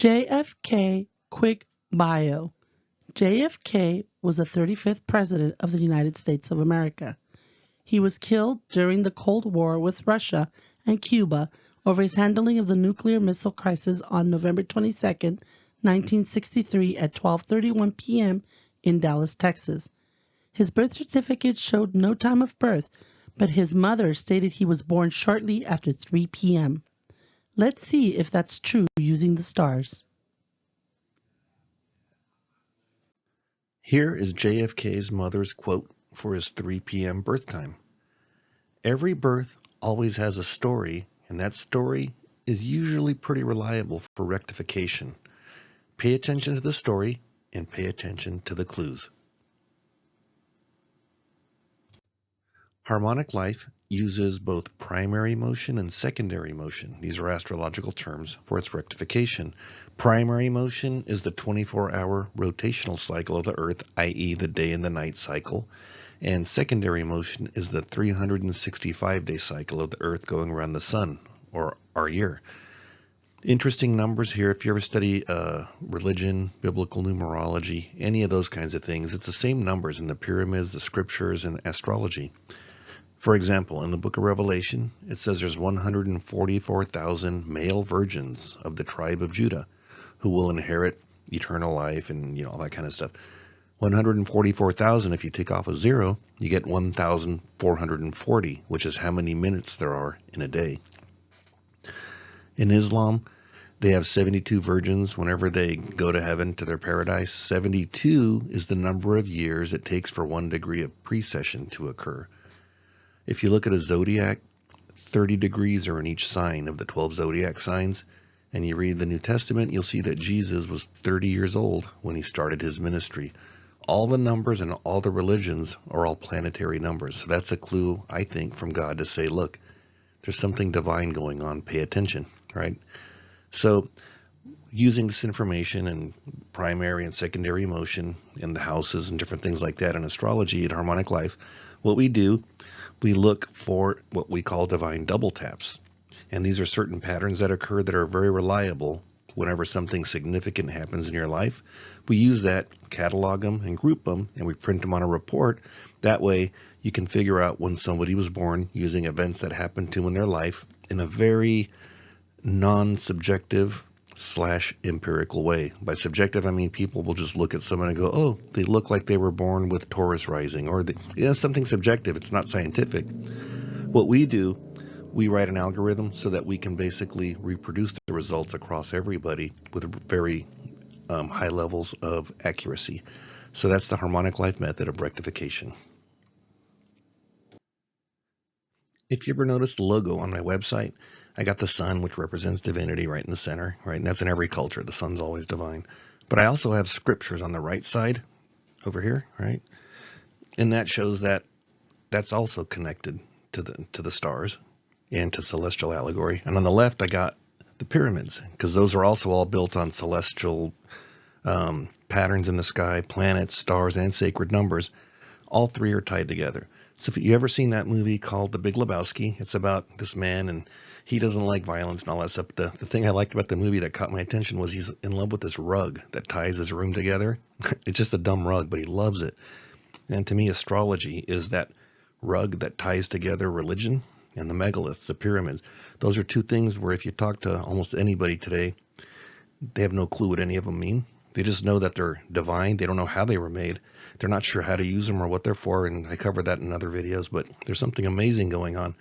JFK quick bio. JFK was the 35th President of the United States of America. He was killed during the Cold War with Russia and Cuba over his handling of the nuclear missile crisis on November 22, 1963 at 12:31 p.m. in Dallas, Texas. His birth certificate showed no time of birth, but his mother stated he was born shortly after 3 p.m. Let's see if that's true using the stars. Here is JFK's mother's quote for his 3 p.m. birth time. Every birth always has a story, and that story is usually pretty reliable for rectification. Pay attention to the story and pay attention to the clues. Harmonic Life uses both primary motion and secondary motion. These are astrological terms for its rectification. Primary motion is the 24-hour rotational cycle of the Earth, i.e. the day and the night cycle. And secondary motion is the 365-day cycle of the Earth going around the sun, or our year. Interesting numbers here. If you ever study religion, biblical numerology, any of those kinds of things, it's the same numbers in the pyramids, the scriptures, and astrology. For example, in the book of Revelation, it says there's 144,000 male virgins of the tribe of Judah who will inherit eternal life and all that kind of stuff. 144,000, if you take off a zero, you get 1,440, which is how many minutes there are in a day. In Islam, they have 72 virgins whenever they go to heaven, to their paradise. 72 is the number of years it takes for 1 degree of precession to occur. If you look at a zodiac, 30 degrees are in each sign of the 12 zodiac signs, and you read the New Testament, you'll see that Jesus was 30 years old when he started his ministry. All the numbers and all the religions are all planetary numbers. So that's a clue, I think, from God to say, look, there's something divine going on. Pay attention, right? So using this information and primary and secondary motion in the houses and different things like that in astrology at Harmonic Life, what we do, we look for what we call divine double taps. And these are certain patterns that occur that are very reliable whenever something significant happens in your life. We use that, catalog them and group them, and we print them on a report. That way you can figure out when somebody was born using events that happened to them in their life in a very non-subjective / empirical way. By subjective, I mean people will just look at someone and go, oh, they look like they were born with Taurus rising, or something subjective. It's not scientific. What we do, we write an algorithm so that we can basically reproduce the results across everybody with very high levels of accuracy. So that's the Harmonic Life method of rectification. If you ever noticed the logo on my website, I got the sun, which represents divinity, right in the center, right? And that's in every culture. The sun's always divine. But I also have scriptures on the right side over here, right? And that shows that that's also connected to the stars and to celestial allegory. And on the left, I got the pyramids, because those are also all built on celestial patterns in the sky, planets, stars, and sacred numbers. All three are tied together. So if you ever seen that movie called The Big Lebowski, it's about this man and he doesn't like violence and all that stuff. The thing I liked about the movie that caught my attention was he's in love with this rug that ties his room together. It's just a dumb rug, but he loves it. And to me, astrology is that rug that ties together religion and the megaliths, the pyramids. Those are two things where if you talk to almost anybody today, they have no clue what any of them mean. They just know that they're divine. They don't know how they were made. They're not sure how to use them or what they're for, and I covered that in other videos, but there's something amazing going on.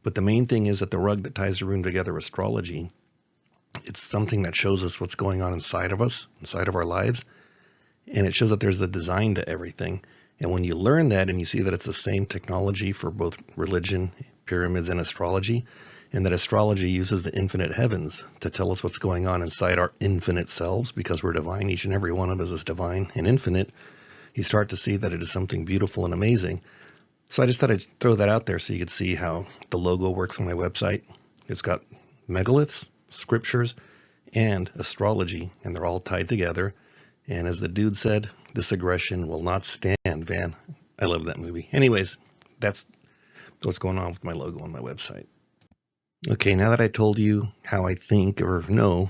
But the main thing is that the rug that ties the room together, astrology, it's something that shows us what's going on inside of us, inside of our lives, and it shows that there's a design to everything. And when you learn that and you see that it's the same technology for both religion, pyramids, and astrology, and that astrology uses the infinite heavens to tell us what's going on inside our infinite selves, because we're divine, each and every one of us is divine and infinite, you start to see that it is something beautiful and amazing. So I just thought I'd throw that out there so you could see how the logo works on my website. It's got megaliths, scriptures, and astrology, and they're all tied together. And as the dude said, this aggression will not stand, Van. I love that movie. Anyways, that's what's going on with my logo on my website. Okay, now that I told you how I think or know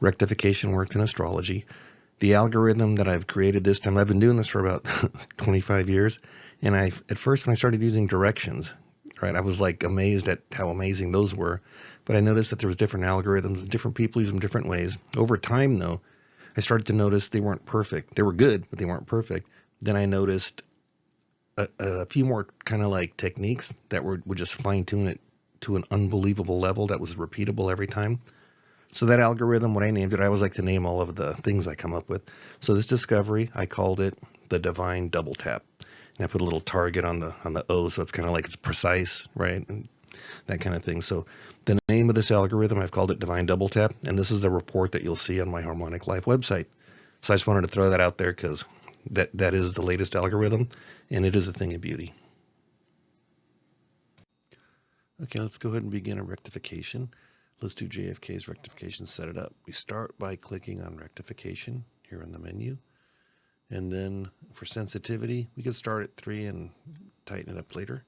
Rectification works in astrology. The algorithm that I've created this time, I've been doing this for about 25 years. And at first when I started using directions, right, I was like amazed at how amazing those were. But I noticed that there was different algorithms, different people use them different ways. Over time, though, I started to notice they weren't perfect. They were good, but they weren't perfect. Then I noticed a few more kind of like techniques that would just fine tune it to an unbelievable level that was repeatable every time. So that algorithm, when I named it, I always like to name all of the things I come up with. So this discovery, I called it the divine double tap. And I put a little target on the O, so it's kind of like it's precise, right? And that kind of thing. So the name of this algorithm, I've called it divine double tap. And this is the report that you'll see on my Harmonic Life website. So I just wanted to throw that out there because that is the latest algorithm, and it is a thing of beauty. Okay, let's go ahead and begin a rectification. Let's do JFK's rectification, set it up. We start by clicking on rectification here in the menu. And then for sensitivity, we could start at 3 and tighten it up later.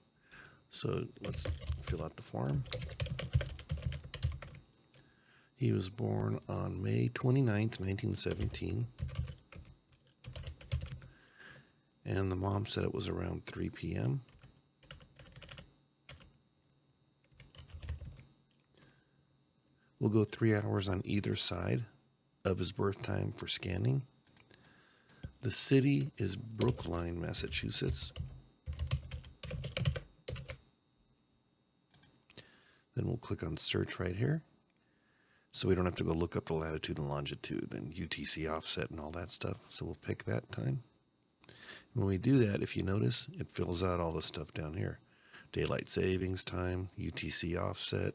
So let's fill out the form. He was born on May 29th, 1917. And the mom said it was around 3 p.m. We'll go 3 hours on either side of his birth time for scanning. The city is Brookline, Massachusetts. Then we'll click on search right here. So we don't have to go look up the latitude and longitude and UTC offset and all that stuff. So we'll pick that time. When we do that, if you notice, it fills out all the stuff down here. Daylight savings time, UTC offset,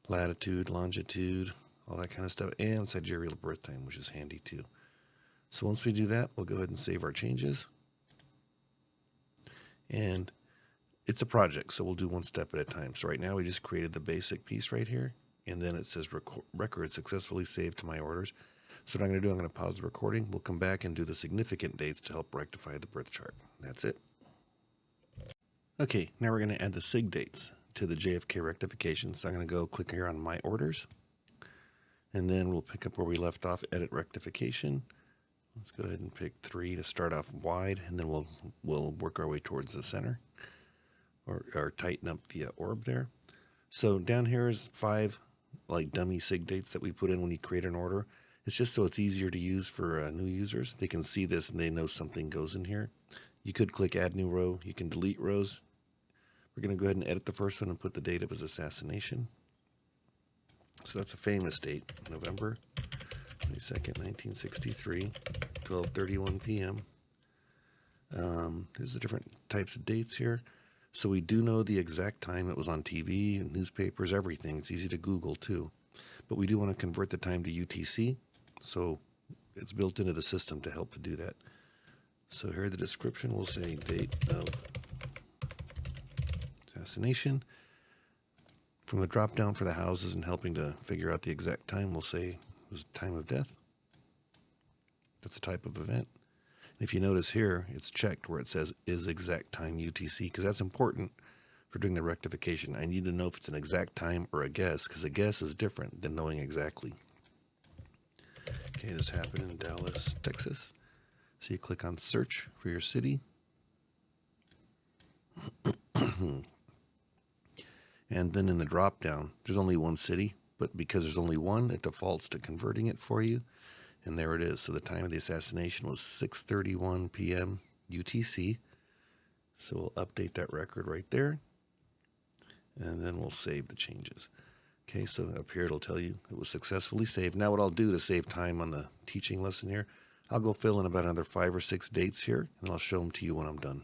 latitude, longitude, all that kind of stuff, and sidereal birth time, which is handy too. So once we do that, we'll go ahead and save our changes. And it's a project, so we'll do one step at a time. So right now we just created the basic piece right here, and then it says record successfully saved to my orders. So what I'm going to do, I'm going to pause the recording. We'll come back and do the significant dates to help rectify the birth chart. That's it. Okay, now we're going to add the sig dates to the JFK rectification. So I'm going to go click here on my orders, and then we'll pick up where we left off, edit rectification. Let's go ahead and pick 3 to start off wide, and then we'll work our way towards the center, or tighten up the orb there. So down here is 5 like dummy sig dates that we put in when you create an order. It's just so it's easier to use for new users. They can see this and they know something goes in here. You could click add new row. You can delete rows. We're going to go ahead and edit the first one and put the date of his assassination. So that's a famous date, November 22nd, 1963, 12:31 p.m. There's the different types of dates here. So we do know the exact time it was on TV and newspapers, everything. It's easy to Google too. But we do want to convert the time to UTC. So it's built into the system to help to do that. So here the description will say date of assassination. From the drop down for the houses and helping to figure out the exact time, we'll say it was time of death. That's a type of event. And if you notice here, it's checked where it says is exact time UTC, because that's important for doing the rectification. I need to know if it's an exact time or a guess, because a guess is different than knowing exactly. Okay, this happened in Dallas, Texas. So you click on search for your city. And then in the drop down, there's only one city, but because there's only one, it defaults to converting it for you. And there it is. So the time of the assassination was 6:31 p.m. UTC. So we'll update that record right there. And then we'll save the changes. Okay, so up here it'll tell you it was successfully saved. Now what I'll do to save time on the teaching lesson here, I'll go fill in about another 5 or 6 dates here, and I'll show them to you when I'm done.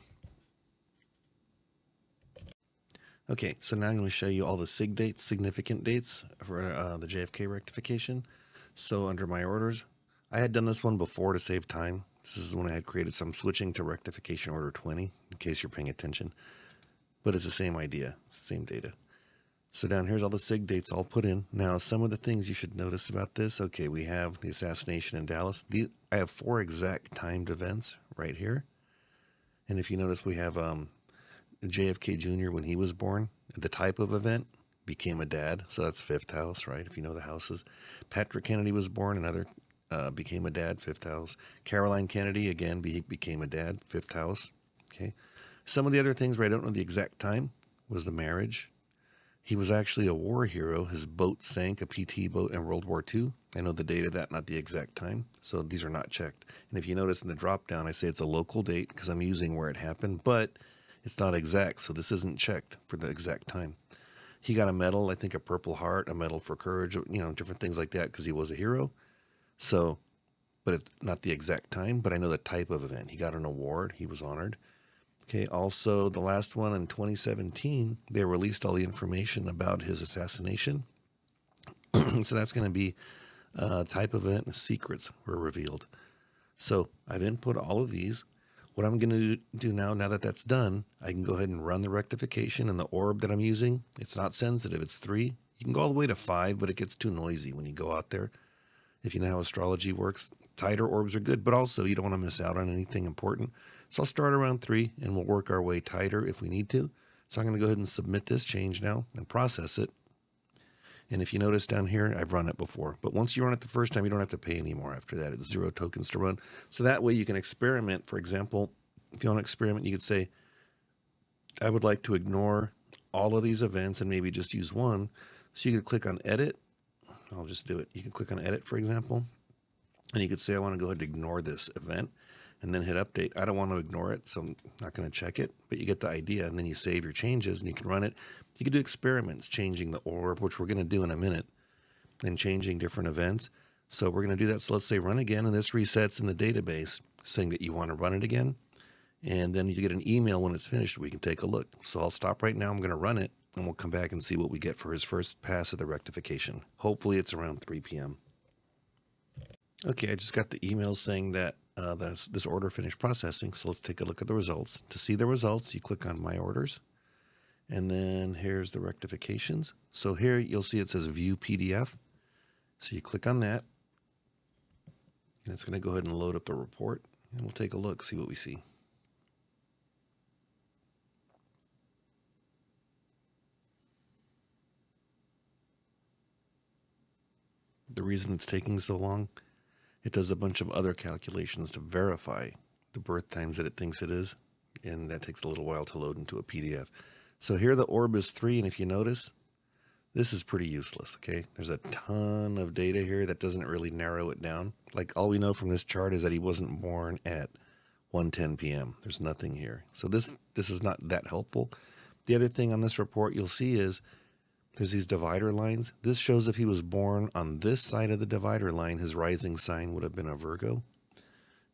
Okay, so now I'm going to show you all the sig dates, significant dates for the JFK rectification. So under my orders, I had done this one before to save time. This is the one I had created, so I'm switching to rectification order 20, in case you're paying attention. But it's the same idea, it's the same data. So down here's all the sig dates all put in. Now, some of the things you should notice about this, okay, we have the assassination in Dallas. I have 4 exact timed events right here. And if you notice, we have JFK Jr. when he was born, the type of event, became a dad. So that's fifth house, right? If you know the houses. Patrick Kennedy was born, another became a dad, fifth house. Caroline Kennedy, again, became a dad, fifth house. Okay. Some of the other things where I don't know the exact time was the marriage. He was actually a war hero. His boat sank, a PT boat, in World War II. I know the date of that, not the exact time. So these are not checked. And if you notice in the drop down, I say it's a local date because I'm using where it happened, but it's not exact. So this isn't checked for the exact time. He got a medal, I think a Purple Heart, a medal for courage, different things like that because he was a hero. So, but it's not the exact time, but I know the type of event. He got an award. He was honored. Okay, also the last one in 2017, they released all the information about his assassination. So that's going to be type of event and secrets were revealed. So I've input all of these. What I'm going to do now that that's done, I can go ahead and run the rectification, and the orb that I'm using, it's not sensitive, it's 3. You can go all the way to 5, but it gets too noisy when you go out there. If you know how astrology works, tighter orbs are good, but also you don't want to miss out on anything important. So I'll start around 3, and we'll work our way tighter if we need to. So I'm going to go ahead and submit this change now and process it. And if you notice down here, I've run it before. But once you run it the first time, you don't have to pay anymore after that. It's 0 tokens to run. So that way you can experiment. For example, if you want to experiment, you could say, I would like to ignore all of these events and maybe just use one. So you could click on edit. I'll just do it. You can click on edit, for example. And you could say, I want to go ahead and ignore this event and then hit update. I don't want to ignore it, so I'm not going to check it. But you get the idea, and then you save your changes and you can run it. You can do experiments, changing the orb, which we're going to do in a minute, and changing different events. So we're going to do that. So let's say run again, and this resets in the database saying that you want to run it again. And then you get an email when it's finished. We can take a look. So I'll stop right now. I'm going to run it, and we'll come back and see what we get for his first pass of the rectification. Hopefully it's around 3 p.m. Okay, I just got the email saying that this order finished processing. So let's take a look at the results. To see the results, you click on My Orders. And then here's the rectifications. So here you'll see it says View PDF. So you click on that. And it's going to go ahead and load up the report. And we'll take a look, see what we see. The reason it's taking so long, it does a bunch of other calculations to verify the birth times that it thinks it is. And that takes a little while to load into a PDF. So here the orb is 3, and if you notice, this is pretty useless, okay? There's a ton of data here that doesn't really narrow it down. Like, all we know from this chart is that he wasn't born at 1:10 p.m. There's nothing here. So this is not that helpful. The other thing on this report you'll see is there's these divider lines. This shows if he was born on this side of the divider line, his rising sign would have been a Virgo.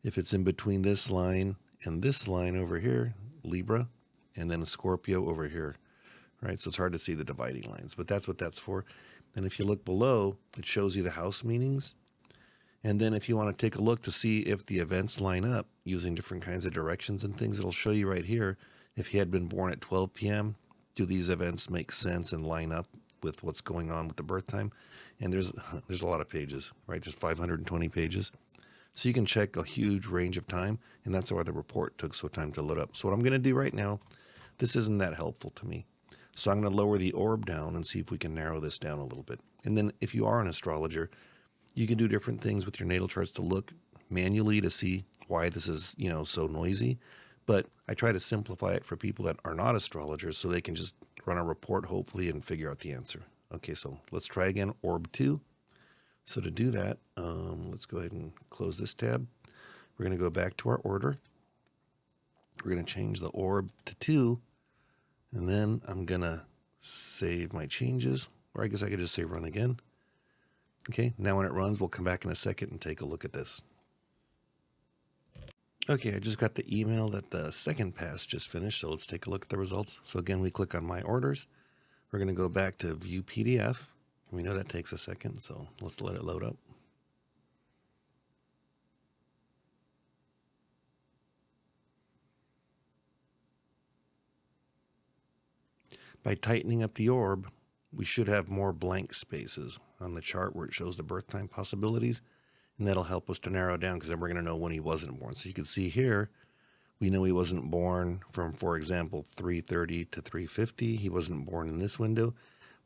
If it's in between this line and this line over here, Libra, and then a Scorpio over here, right? So it's hard to see the dividing lines, but that's what that's for. And if you look below, it shows you the house meanings. And then if you want to take a look to see if the events line up using different kinds of directions and things, it'll show you right here. If he had been born at 12 p.m., do these events make sense and line up with what's going on with the birth time? And there's a lot of pages, right? There's 520 pages. So you can check a huge range of time, and that's why the report took so time to load up. So what I'm going to do right now, this isn't that helpful to me. So I'm going to lower the orb down and see if we can narrow this down a little bit. And then if you are an astrologer, you can do different things with your natal charts to look manually to see why this is, so noisy. But I try to simplify it for people that are not astrologers so they can just run a report, hopefully, and figure out the answer. Okay, so let's try again, orb 2. So to do that, let's go ahead and close this tab. We're going to go back to our order. We're going to change the orb to 2. And then I'm going to save my changes. Or I guess I could just say run again. Okay, now when it runs, we'll come back in a second and take a look at this. Okay, I just got the email that the second pass just finished, so let's take a look at the results. So again, we click on My Orders. We're going to go back to View PDF. We know that takes a second, so let's let it load up. By tightening up the orb, we should have more blank spaces on the chart where it shows the birth time possibilities, and that'll help us to narrow down because then we're going to know when he wasn't born. So you can see here, we know he wasn't born from, for example, 3:30 to 3:50. He wasn't born in this window.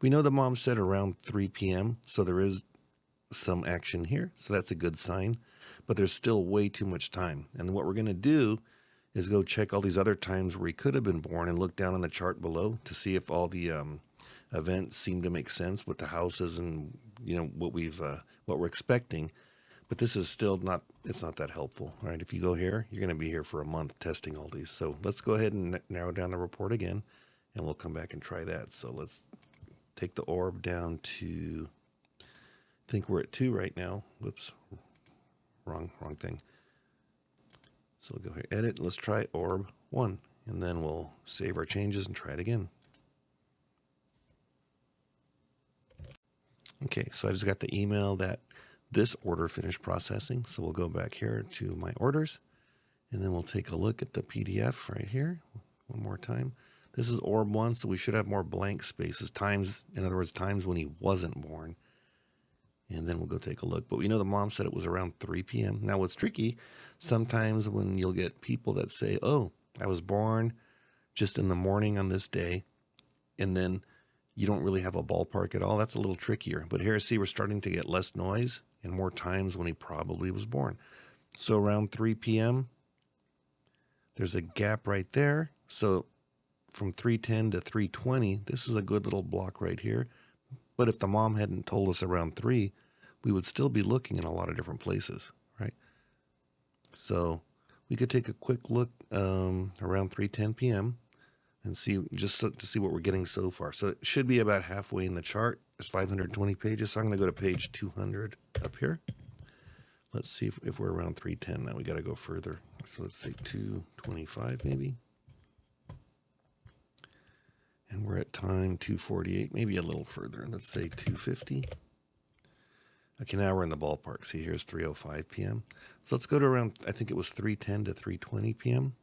We know the mom said around 3 p.m., so there is some action here, so that's a good sign, but there's still way too much time. And what we're going to do is go check all these other times where he could have been born and look down on the chart below to see if all the events seem to make sense with the houses and what we're expecting. But this is still not, it's not that helpful, right? If you go here, you're going to be here for a month testing all these. So let's go ahead and narrow down the report again, and we'll come back and try that. So let's take the orb down to, I think we're at 2 right now. Whoops, wrong thing. So we'll go here, edit, let's try orb 1, and then we'll save our changes and try it again. Okay, so I just got the email that this order finished processing. So we'll go back here to my orders, and then we'll take a look at the PDF right here one more time. This is orb 1, so we should have more blank spaces, times, in other words, times when he wasn't born. And then we'll go take a look. But we know the mom said it was around 3 p.m. Now what's tricky, sometimes when you'll get people that say, oh, I was born just in the morning on this day, and then you don't really have a ballpark at all, that's a little trickier. But here, see, we're starting to get less noise and more times when he probably was born. So around 3 p.m., there's a gap right there. So from 3:10 to 3:20, this is a good little block right here. But if the mom hadn't told us around 3, we would still be looking in a lot of different places, right? So we could take a quick look around 3:10 p.m. and see, just to see what we're getting so far. So it should be about halfway in the chart. It's 520 pages, so I'm going to go to page 200 up here. Let's see if we're around 3:10 now. We got to go further. So let's say 2:25 maybe. And we're at time 2:48, maybe a little further. Let's say 2:50. Okay, now we're in the ballpark. See, here's 3:05 p.m. So let's go to around, I think it was 3:10 to 3:20 p.m.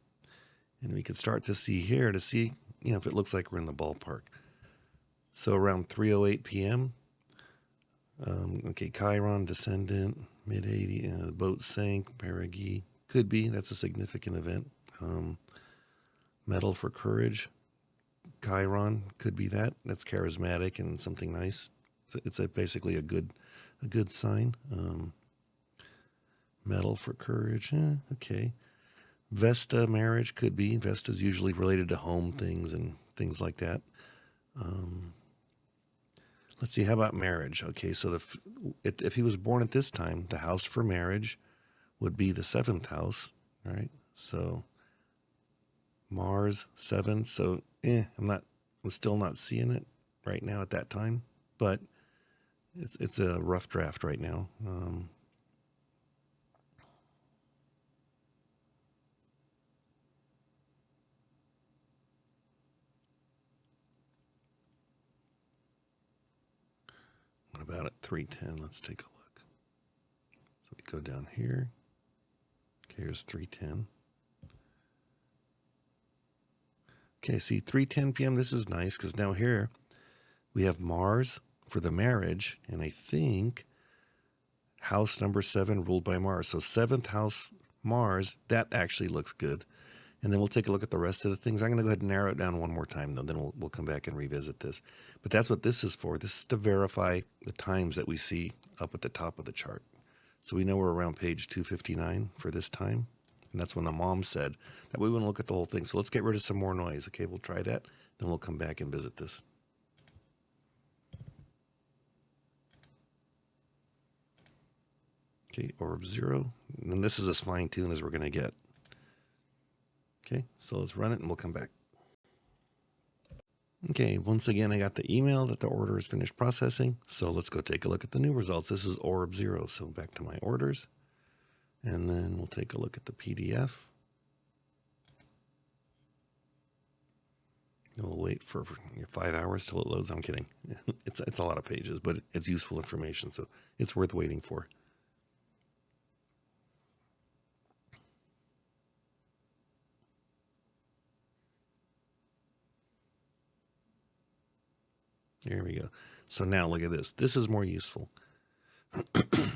And we can start to see here to see, if it looks like we're in the ballpark. So around 3:08 p.m. Okay, Chiron, descendant, mid-80, the boat sank, perigee. Could be, that's a significant event. Medal for courage. Chiron could be that. That's charismatic and something nice. So it's basically a good sign. Medal for courage. Okay. Vesta, marriage, could be. Vesta's usually related to home things and things like that. Let's see. How about marriage? Okay, so if he was born at this time, the house for marriage would be the 7th house. All right. So Mars 7. So I'm still not seeing it right now at that time, but it's a rough draft right now. What about at 3:10? Let's take a look. So we go down here. Okay, here's 3:10. Okay, see, 3:10 p.m., this is nice because now here we have Mars for the marriage, and I think house number 7 ruled by Mars. So 7th house Mars, that actually looks good. And then we'll take a look at the rest of the things. I'm going to go ahead and narrow it down one more time, though. Then we'll come back and revisit this. But that's what this is for. This is to verify the times that we see up at the top of the chart. So we know we're around page 259 for this time. And that's when the mom said that we want to look at the whole thing. So let's get rid of some more noise. Okay, we'll try that. Then we'll come back and visit this. Okay, orb 0. And this is as fine-tuned as we're going to get. Okay, so let's run it and we'll come back. Okay, once again, I got the email that the order is finished processing. So let's go take a look at the new results. This is orb 0. So back to my orders. And then we'll take a look at the PDF. We'll wait for 5 hours till it loads. I'm kidding. It's a lot of pages, but it's useful information, so it's worth waiting for. There we go. So now look at this. This is more useful.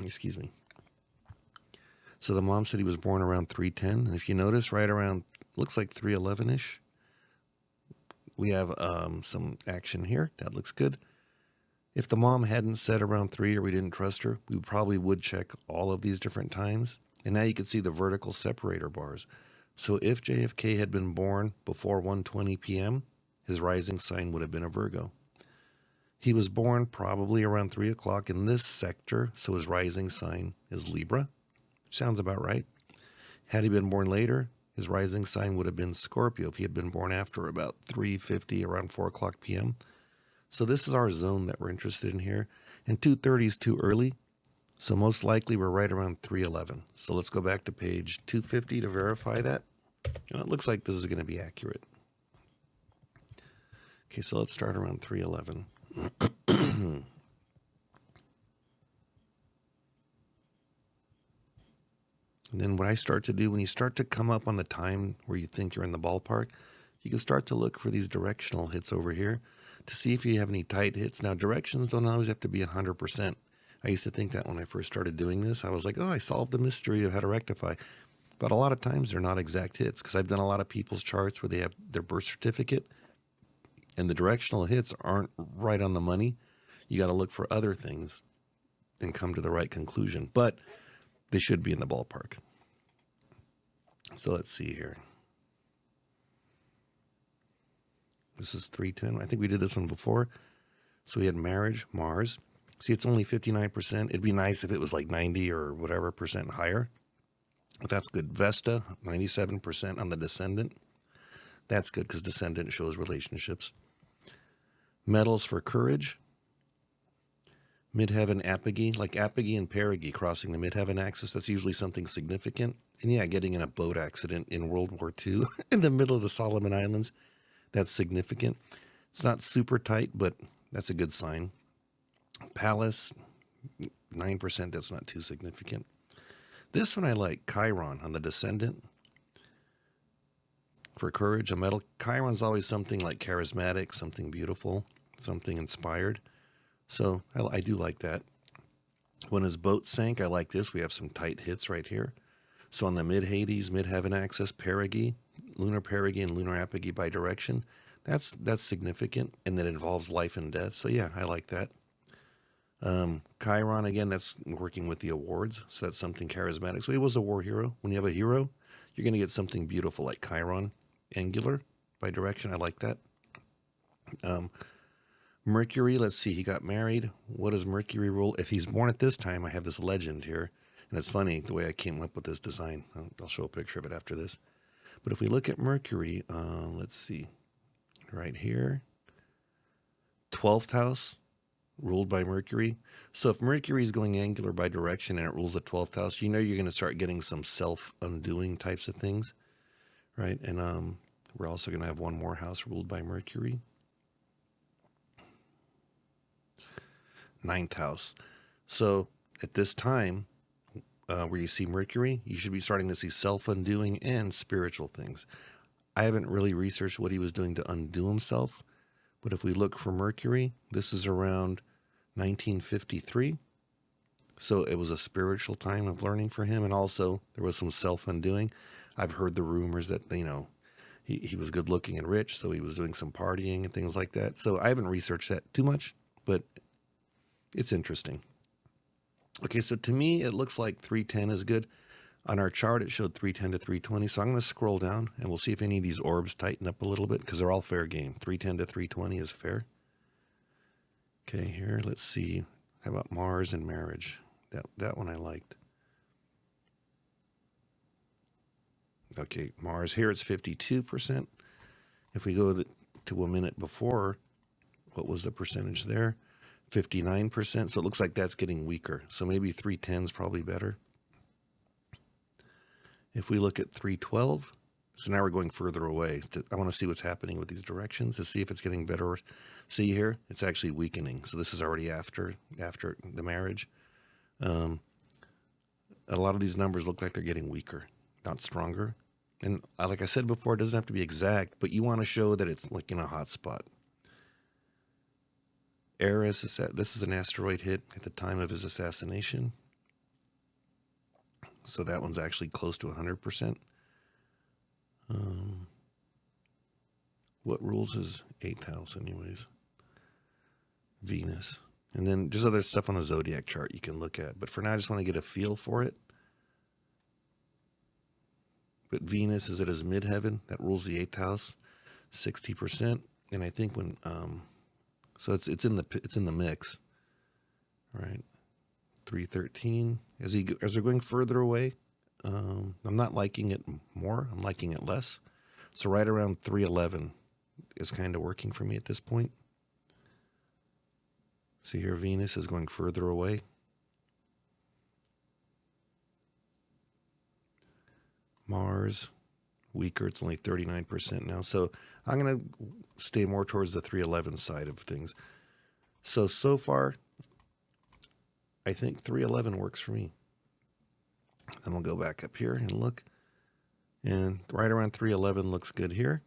Excuse me. So the mom said he was born around 3:10. And if you notice, right around, looks like 3:11-ish, we have some action here. That looks good. If the mom hadn't said around 3 or we didn't trust her, we probably would check all of these different times. And now you can see the vertical separator bars. So if JFK had been born before 1:20 p.m., his rising sign would have been a Virgo. He was born probably around 3 o'clock in this sector, so his rising sign is Libra. Sounds about right. Had he been born later, his rising sign would have been Scorpio if he had been born after about 3:50, around 4 o'clock p.m. So this is our zone that we're interested in here. And 2:30 is too early, so most likely we're right around 3:11. So let's go back to page 250 to verify that. And it looks like this is going to be accurate. Okay, so let's start around 3:11. And then what I start to do, when you start to come up on the time where you think you're in the ballpark, you can start to look for these directional hits over here to see if you have any tight hits. Now, directions don't always have to be 100%. I used to think that when I first started doing this, I was like, oh, I solved the mystery of how to rectify. But a lot of times they're not exact hits, because I've done a lot of people's charts where they have their birth certificate and the directional hits aren't right on the money. You got to look for other things and come to the right conclusion. But they should be in the ballpark. So let's see here. This is 310. I think we did this one before. So we had marriage, Mars. See, it's only 59%. It'd be nice if it was like 90 or whatever percent higher. But that's good. Vesta, 97% on the descendant. That's good because descendant shows relationships. Metals for courage. Midheaven apogee, like apogee and perigee crossing the midheaven axis. That's usually something significant. And yeah, getting in a boat accident in World War II in the middle of the Solomon Islands, that's significant. It's not super tight, but that's a good sign. Palace, 9%, that's not too significant. This one I like, Chiron on the descendant. For courage, a metal. Chiron's always something like charismatic, something beautiful, something inspired. So I do like that. When his boat sank, I like this. We have some tight hits right here. So on the mid-Hades, mid-heaven axis, perigee, lunar perigee and lunar apogee by direction, that's significant, and that involves life and death. So yeah, I like that. Chiron, again, that's working with the awards, so that's something charismatic. So he was a war hero. When you have a hero, you're going to get something beautiful like Chiron. Angular by direction, I like that. Mercury, let's see, he got married. What does Mercury rule? If he's born at this time, I have this legend here. And it's funny the way I came up with this design. I'll show a picture of it after this. But if we look at Mercury, let's see, right here, 12th house, ruled by Mercury. So if Mercury is going angular by direction and it rules the 12th house, you know you're going to start getting some self-undoing types of things, right? And we're also going to have one more house ruled by Mercury. 9th house. So at this time, where you see Mercury, you should be starting to see self-undoing and spiritual things. I haven't really researched what he was doing to undo himself, but if we look for Mercury, this is around 1953. So it was a spiritual time of learning for him, and also there was some self-undoing. I've heard the rumors that, he was good looking and rich, so he was doing some partying and things like that. So I haven't researched that too much, but it's interesting. Okay, so to me, it looks like 310 is good. On our chart, it showed 310 to 320. So I'm going to scroll down, and we'll see if any of these orbs tighten up a little bit, because they're all fair game. 310 to 320 is fair. Okay, here, let's see. How about Mars and marriage? That one I liked. Okay, Mars, here it's 52%. If we go to a minute before, what was the percentage there? 59%. So it looks like that's getting weaker. So maybe 310 is probably better. If we look at 312, so now we're going further away. I want to see what's happening with these directions to see if it's getting better. See here, it's actually weakening. So this is already after the marriage. A lot of these numbers look like they're getting weaker, not stronger. And like I said before, it doesn't have to be exact, but you want to show that it's like in a hot spot. Eris, this is an asteroid hit at the time of his assassination. So that one's actually close to 100%. What rules his 8th house anyways? Venus. And then there's other stuff on the zodiac chart you can look at. But for now, I just want to get a feel for it. But Venus is at his midheaven. That rules the 8th house, 60%. And I think when, so it's in the mix, right? 313. As we're going further away, I'm not liking it more. I'm liking it less. So right around 311 is kind of working for me at this point. See here, Venus is going further away. Mars, weaker. It's only 39% now. So I'm going to stay more towards the 311 side of things. So far, I think 311 works for me. Then we'll go back up here and look. And right around 311 looks good here.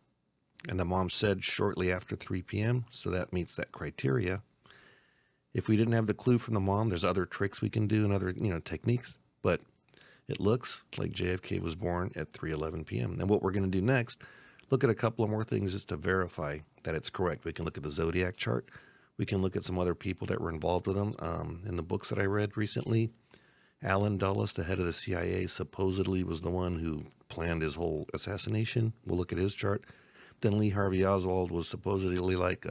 And the mom said shortly after 3 p.m., so that meets that criteria. If we didn't have the clue from the mom, there's other tricks we can do and other, techniques. But it looks like JFK was born at 3:11 p.m. And what we're going to do next, look at a couple of more things just to verify that it's correct. We can look at the zodiac chart. We can look at some other people that were involved with him. In the books that I read recently, Allen Dulles, the head of the CIA, supposedly was the one who planned his whole assassination. We'll look at his chart. Then Lee Harvey Oswald was supposedly like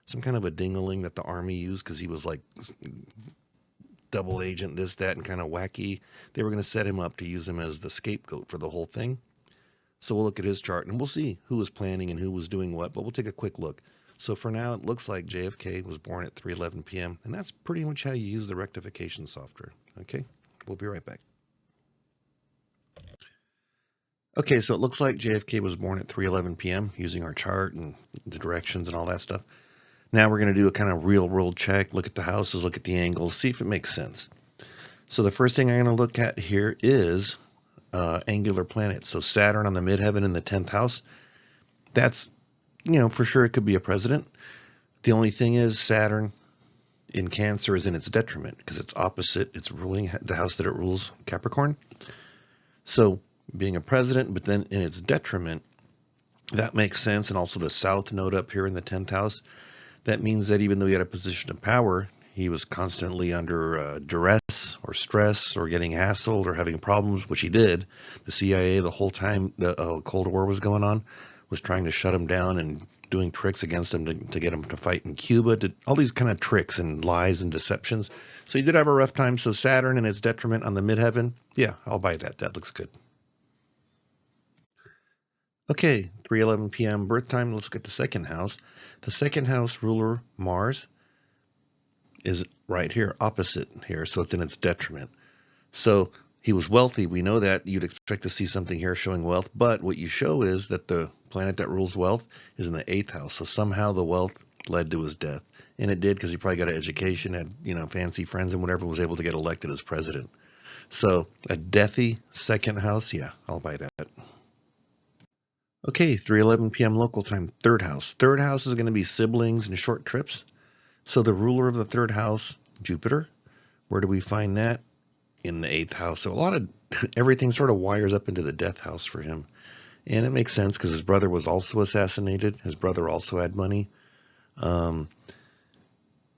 some kind of a ding-a-ling that the Army used because he was like double agent, this, that, and kind of wacky. They were going to set him up to use him as the scapegoat for the whole thing. So we'll look at his chart, and we'll see who was planning and who was doing what, but we'll take a quick look. So for now, it looks like JFK was born at 3:11 p.m., and that's pretty much how you use the rectification software. Okay, we'll be right back. Okay, so it looks like JFK was born at 3:11 p.m. using our chart and the directions and all that stuff. Now we're going to do a kind of real world check, look at the houses, look at the angles, see if it makes sense. So the first thing I'm going to look at here is angular planets. So Saturn on the midheaven in the 10th house. That's, for sure it could be a president. The only thing is Saturn in Cancer is in its detriment because it's opposite. It's ruling the house that it rules, Capricorn. So being a president, but then in its detriment, that makes sense. And also the South node up here in the 10th house. That means that even though he had a position of power, he was constantly under duress or stress or getting hassled or having problems, which he did. The CIA, the whole time the Cold War was going on, was trying to shut him down and doing tricks against him to get him to fight in Cuba, did all these kind of tricks and lies and deceptions. So he did have a rough time. So Saturn and its detriment on the midheaven, yeah, I'll buy that. That looks good. Okay, 3:11 p.m. birth time. Let's look at the second house. The second house ruler, Mars, is right here, opposite here, so it's in its detriment. So he was wealthy. We know that. You'd expect to see something here showing wealth, but what you show is that the planet that rules wealth is in the 8th house. So somehow the wealth led to his death. And it did because he probably got an education, had, fancy friends and whatever, was able to get elected as president. So a deathy second house, yeah, I'll buy that. Okay, 3:11 p.m. local time, third house. Third house is going to be siblings and short trips. So the ruler of the third house, Jupiter, where do we find that? In the 8th house. So a lot of everything sort of wires up into the death house for him. And it makes sense because his brother was also assassinated. His brother also had money.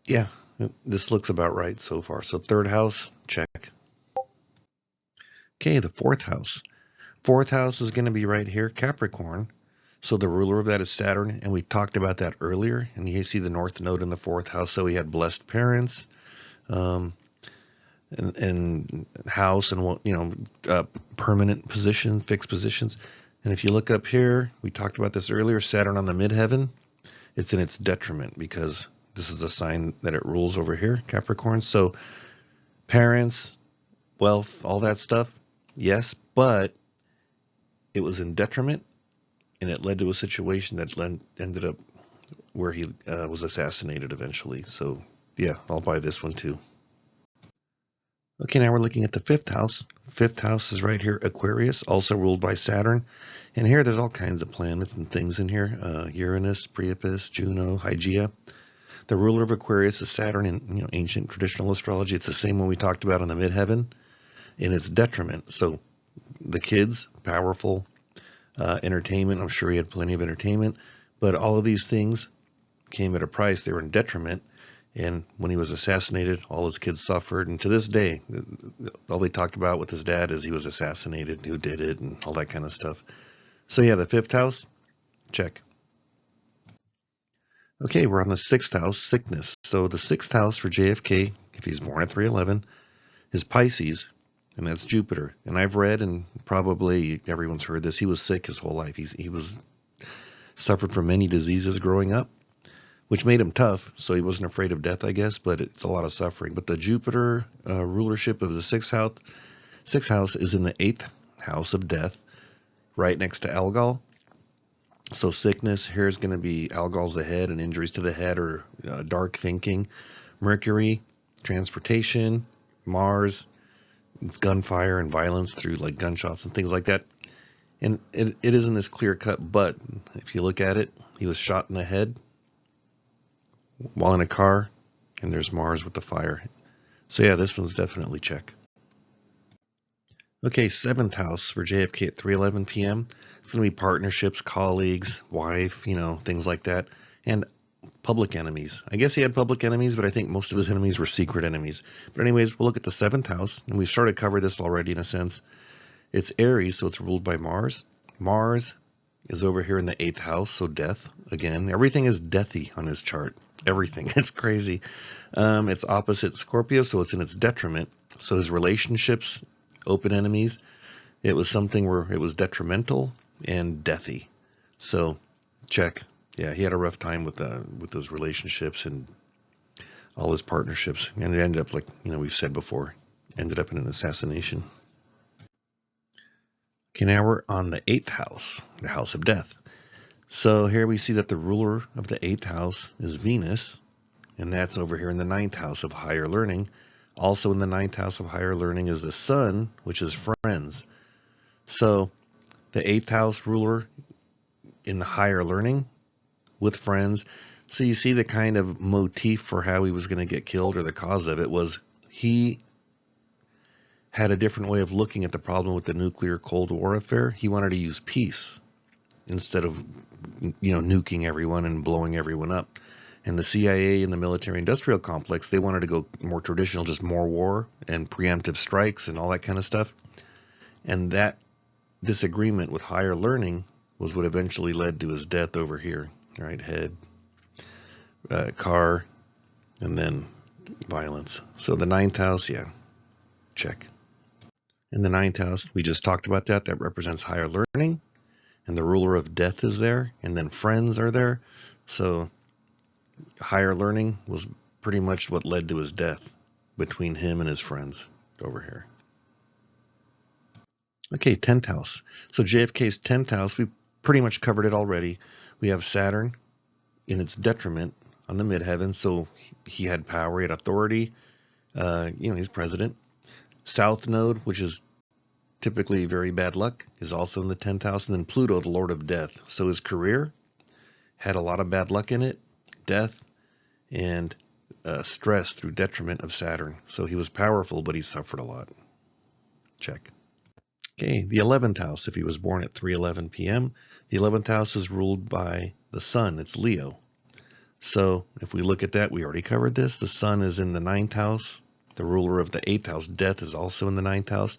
Yeah, this looks about right so far. So third house, check. Okay, the fourth house. Fourth house is going to be right here, Capricorn. So the ruler of that is Saturn, and we talked about that earlier. And you see the north node in the fourth house. So he had blessed parents, and house, and permanent position, fixed positions. And if you look up here, we talked about this earlier. Saturn on the midheaven, it's in its detriment because this is the sign that it rules over here, Capricorn. So parents, wealth, all that stuff, yes, but it was in detriment, and it led to a situation that ended up where he was assassinated eventually. So, yeah, I'll buy this one too. Okay, now we're looking at the fifth house. Fifth house is right here, Aquarius, also ruled by Saturn. And here there's all kinds of planets and things in here. Uranus, Priapus, Juno, Hygeia. The ruler of Aquarius is Saturn in ancient traditional astrology. It's the same one we talked about on the midheaven in its detriment. So the kids, powerful, entertainment. I'm sure he had plenty of entertainment, but all of these things came at a price. They were in detriment. And when he was assassinated, all his kids suffered. And to this day, all they talk about with his dad is he was assassinated, who did it, and all that kind of stuff. So yeah, the 5th house, check. Okay, we're on the 6th house, sickness. So the 6th house for JFK, if he's born at 311, is Pisces, and that's Jupiter. And I've read, and probably everyone's heard this, he was sick his whole life. He suffered from many diseases growing up, which made him tough, so he wasn't afraid of death, I guess, but it's a lot of suffering. But the Jupiter rulership of the 6th house is in the 8th house of death, right next to Algol. So sickness, here is going to be Algol's the head, and injuries to the head or dark thinking. Mercury, transportation. Mars, gunfire and violence through like gunshots and things like that. And it isn't this clear cut, but if you look at it, he was shot in the head while in a car, and there's Mars with the fire. So yeah, this one's definitely check. Okay, 7th house for JFK at 3:11 p.m. It's going to be partnerships, colleagues, wife, things like that. And public enemies. I guess he had public enemies, but I think most of his enemies were secret enemies. But anyways, we'll look at the 7th house, and we've started to cover this already in a sense. It's Aries, so it's ruled by Mars. Mars is over here in the 8th house, so death. Again, everything is deathy on his chart. Everything. It's crazy. It's opposite Scorpio, so it's in its detriment. So his relationships, open enemies, it was something where it was detrimental and deathy. So check. Yeah, he had a rough time with those relationships and all his partnerships, and it ended up, like we've said before, ended up in an assassination. Okay, now we're on the 8th house, the house of death. So here we see that the ruler of the 8th house is Venus, and that's over here in the 9th house of higher learning. Also in the 9th house of higher learning is the Sun, which is friends. So the 8th house ruler in the higher learning with friends. So you see the kind of motif for how he was going to get killed, or the cause of it was he had a different way of looking at the problem with the nuclear Cold War affair. He wanted to use peace instead of nuking everyone and blowing everyone up. And the CIA and the military industrial complex, they wanted to go more traditional, just more war and preemptive strikes and all that kind of stuff. And that disagreement with higher learning was what eventually led to his death over here. Right, head, car, and then violence. So the 9th house, yeah, check. In the 9th house, we just talked about that. That represents higher learning, and the ruler of death is there, and then friends are there. So higher learning was pretty much what led to his death between him and his friends over here. Okay, 10th house. So JFK's 10th house, we pretty much covered it already. We have Saturn in its detriment on the midheaven, so he had power, he had authority. He's president. South Node, which is typically very bad luck, is also in the 10th house. And then Pluto, the Lord of Death. So his career had a lot of bad luck in it, death, and stress through detriment of Saturn. So he was powerful, but he suffered a lot. Check. Okay, the 11th house, if he was born at 3:11 p.m., the 11th house is ruled by the Sun. It's Leo. So if we look at that, we already covered this. The Sun is in the 9th house. The ruler of the 8th house, death, is also in the 9th house.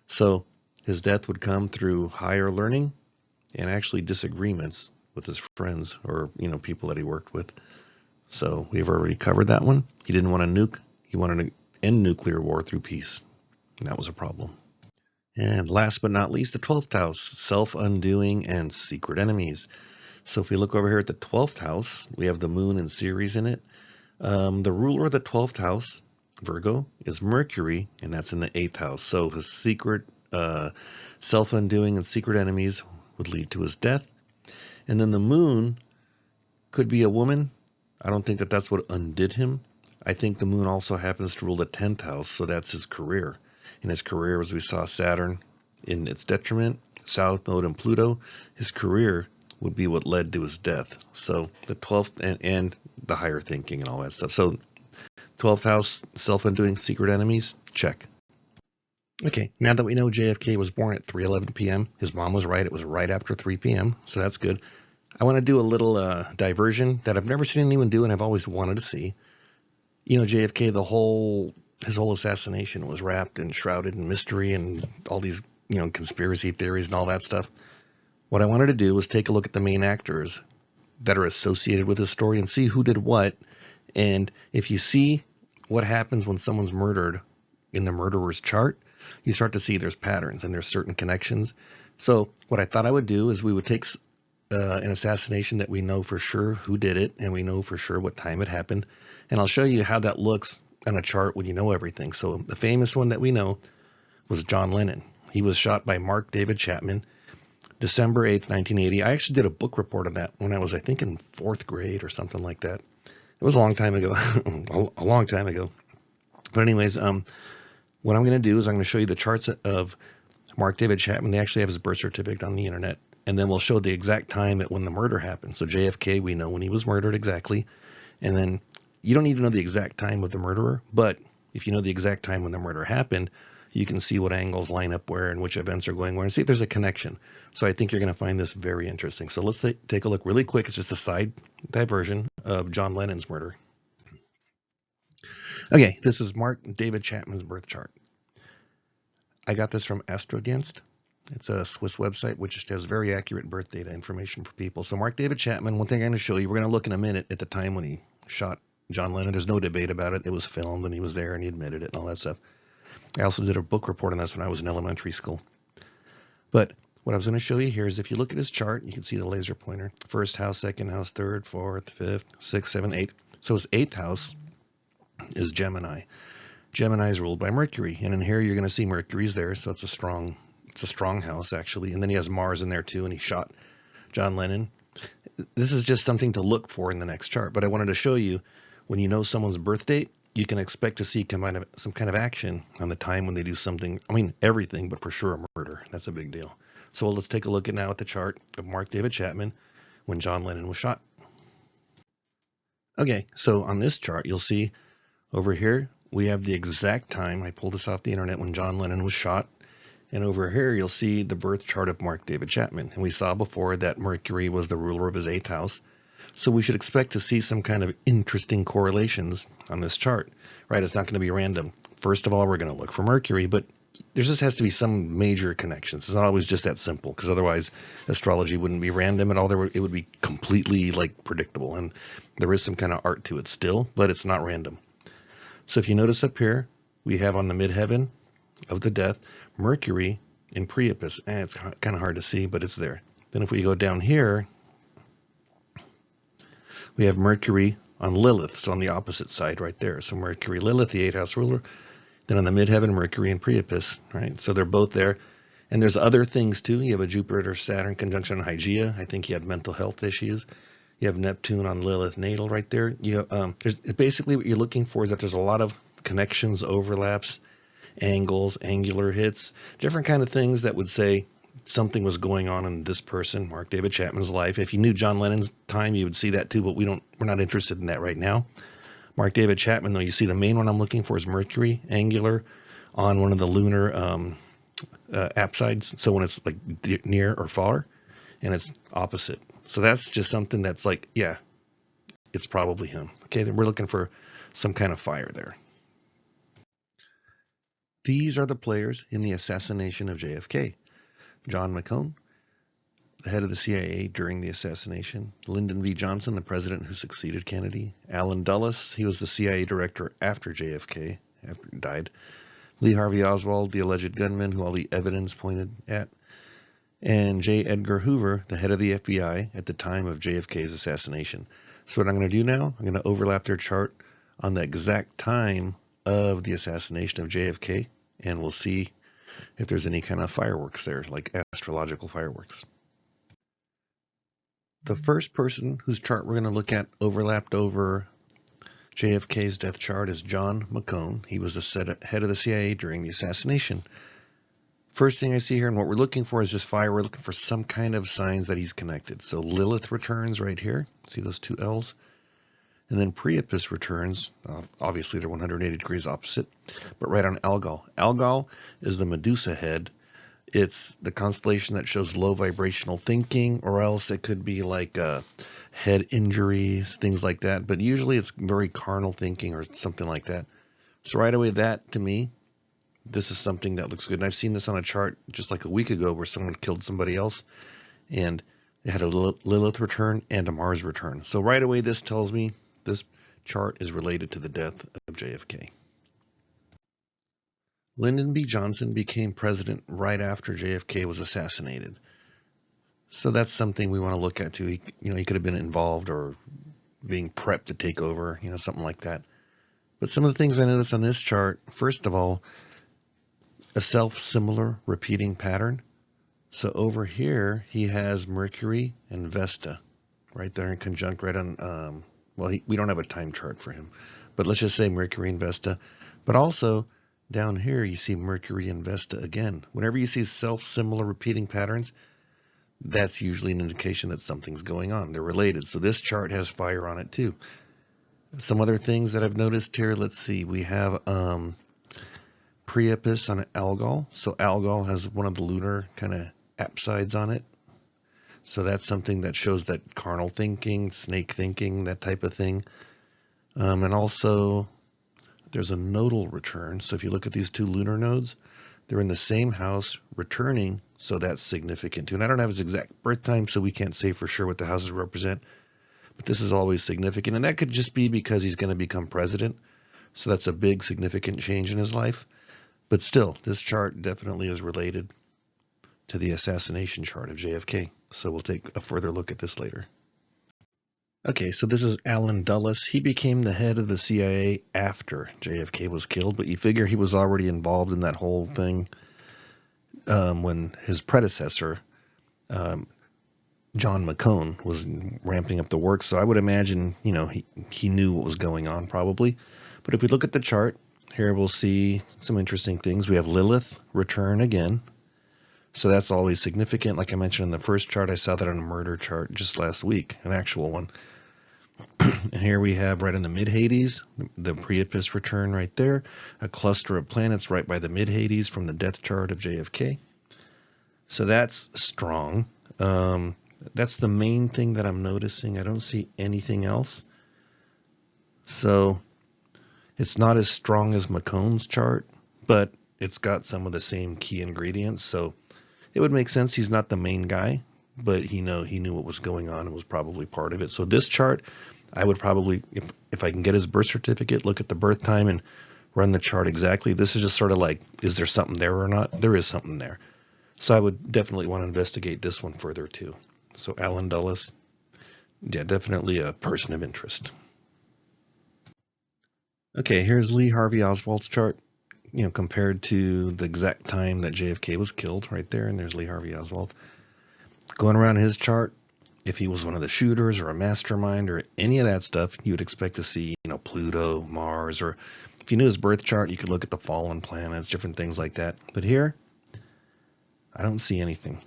So his death would come through higher learning and actually disagreements with his friends or, people that he worked with. So we've already covered that one. He didn't want to nuke. He wanted to end nuclear war through peace. And that was a problem. And last but not least, the 12th house, self-undoing and secret enemies. So if we look over here at the 12th house, we have the moon and Ceres in it. The ruler of the 12th house, Virgo, is Mercury, and that's in the 8th house. So his secret self-undoing and secret enemies would lead to his death. And then the moon could be a woman. I don't think that that's what undid him. I think the moon also happens to rule the 10th house, so that's his career. In his career, as we saw Saturn in its detriment, South Node and Pluto, his career would be what led to his death. So the 12th and the higher thinking and all that stuff. So 12th house, self-undoing secret enemies, check. Okay, now that we know JFK was born at 3:11 p.m., his mom was right. It was right after 3 p.m., so that's good. I want to do a little diversion that I've never seen anyone do and I've always wanted to see. JFK, his whole assassination was wrapped and shrouded in mystery and all these, conspiracy theories and all that stuff. What I wanted to do was take a look at the main actors that are associated with this story and see who did what. And if you see what happens when someone's murdered in the murderer's chart, you start to see there's patterns and there's certain connections. So what I thought I would do is we would take an assassination that we know for sure who did it, and we know for sure what time it happened. And I'll show you how that looks on a chart when you know everything. So the famous one that we know was John Lennon. He was shot by Mark David Chapman, December 8th, 1980. I actually did a book report on that when I was, I think, in 4th grade or something like that. It was a long time ago, a long time ago. But anyways, what I'm going to do is I'm going to show you the charts of Mark David Chapman. They actually have his birth certificate on the internet. And then we'll show the exact time at when the murder happened. So JFK, we know when he was murdered exactly. And then you don't need to know the exact time of the murderer, but if you know the exact time when the murder happened, you can see what angles line up where and which events are going where and see if there's a connection. So I think you're going to find this very interesting. So let's take a look really quick. It's just a side diversion of John Lennon's murder. Okay, this is Mark David Chapman's birth chart. I got this from Astrological. It's a Swiss website which has very accurate birth data information for people. So Mark David Chapman, one thing I'm going to show you, we're going to look in a minute at the time when he shot John Lennon. There's no debate about it. It was filmed and he was there and he admitted it and all that stuff. I also did a book report on this when I was in elementary school. But what I was going to show you here is if you look at his chart, you can see the laser pointer. First house, second house, third, fourth, fifth, sixth, seventh, eighth. So his 8th house is Gemini. Gemini is ruled by Mercury. And in here you're going to see Mercury's there. So it's a strong house actually. And then he has Mars in there too. And he shot John Lennon. This is just something to look for in the next chart. But I wanted to show you when you know someone's birth date, you can expect to see some kind of action on the time when they do something. I mean, everything, but for sure a murder. That's a big deal. So let's take a look now at the chart of Mark David Chapman when John Lennon was shot. Okay, so on this chart, you'll see over here, we have the exact time. I pulled this off the internet when John Lennon was shot. And over here, you'll see the birth chart of Mark David Chapman. And we saw before that Mercury was the ruler of his 8th house. So we should expect to see some kind of interesting correlations on this chart, right? It's not going to be random. First of all, we're going to look for Mercury, but there just has to be some major connections. It's not always just that simple, because otherwise astrology wouldn't be random at all. It would be completely predictable, and there is some kind of art to it still, but it's not random. So if you notice up here, we have on the midheaven of the death, Mercury in Priapus. It's kind of hard to see, but it's there. Then if we go down here, we have Mercury on Lilith, so on the opposite side right there. So Mercury, Lilith, the 8th house ruler. Then on the midheaven, Mercury and Priapus, right? So they're both there. And there's other things too. You have a Jupiter-Saturn conjunction on Hygeia. I think he had mental health issues. You have Neptune on Lilith natal right there. Basically what you're looking for is that there's a lot of connections, overlaps, angles, angular hits, different kind of things that would say something was going on in this person, Mark David Chapman's life. If you knew John Lennon's time, you would see that too, but we're not interested in that right now. Mark David Chapman, though, you see the main one I'm looking for is Mercury, angular, on one of the lunar apsides. So when it's near or far, and it's opposite. So that's just something that's yeah, it's probably him. Okay, then we're looking for some kind of fire there. These are the players in the assassination of JFK. John McCone, the head of the CIA during the assassination. Lyndon B. Johnson, the president who succeeded Kennedy. Allen Dulles, he was the CIA director after JFK, after he died. Lee Harvey Oswald, the alleged gunman who all the evidence pointed at. And J. Edgar Hoover, the head of the FBI at the time of JFK's assassination. So what I'm going to do now, I'm going to overlap their chart on the exact time of the assassination of JFK, and we'll see if there's any kind of fireworks there, like astrological fireworks. The first person whose chart we're going to look at overlapped over JFK's death chart is John McCone. He was the head of the CIA during the assassination. First thing I see here, and what we're looking for is just fire. We're looking for some kind of signs that he's connected. So Lilith returns right here. See those two L's? And then Priapus returns. Obviously, they're 180 degrees opposite, but right on Algol. Algol is the Medusa head It's the constellation that shows low vibrational thinking, or else it could be like head injuries, things like that. But usually it's very carnal thinking or something like that. So right away, that to me, this is something that looks good. And I've seen this on a chart just like a week ago where someone killed somebody else, and it had a Lilith return and a Mars return. So right away, this tells me this chart is related to the death of JFK. Lyndon B. Johnson became president right after JFK was assassinated. So that's something we want to look at too. He could have been involved or being prepped to take over, something like that. But some of the things I noticed on this chart, first of all, a self-similar repeating pattern. So over here, he has Mercury and Vesta right there in conjunct right on, we don't have a time chart for him, but let's just say Mercury and Vesta. But also down here, you see Mercury and Vesta again. Whenever you see self-similar repeating patterns, that's usually an indication that something's going on. They're related. So this chart has fire on it too. Some other things that I've noticed here, let's see, we have Priapus on Algol. So Algol has one of the lunar kind of apsides on it. So that's something that shows that carnal thinking, snake thinking, that type of thing. And also there's a nodal return. So if you look at these two lunar nodes, they're in the same house returning. So that's significant too. And I don't have his exact birth time, so we can't say for sure what the houses represent. But this is always significant. And that could just be because he's going to become president. So that's a big significant change in his life. But still, this chart definitely is related to the assassination chart of JFK. So we'll take a further look at this later. Okay, so this is Allen Dulles. He became the head of the CIA after JFK was killed, but you figure he was already involved in that whole thing when his predecessor, John McCone, was ramping up the work. So I would imagine, he knew what was going on probably. But if we look at the chart, here we'll see some interesting things. We have Lilith return again. So that's always significant. Like I mentioned in the first chart, I saw that on a murder chart just last week, an actual one. And here we have right in the mid-Hades, the Priapus return right there, a cluster of planets right by the mid-Hades from the death chart of JFK. So that's strong. That's the main thing that I'm noticing. I don't see anything else. So it's not as strong as McCone's chart, but it's got some of the same key ingredients. So it would make sense. He's not the main guy, but he knew what was going on and was probably part of it. So this chart, I would probably, if I can get his birth certificate, look at the birth time and run the chart exactly. This is just sort of like, is there something there or not? There is something there. So I would definitely want to investigate this one further too. So Allen Dulles, yeah, definitely a person of interest. Okay, here's Lee Harvey Oswald's chart, compared to the exact time that JFK was killed right there. And there's Lee Harvey Oswald. Going around his chart, if he was one of the shooters or a mastermind or any of that stuff, you would expect to see, Pluto, Mars, or if you knew his birth chart, you could look at the fallen planets, different things like that. But here, I don't see anything.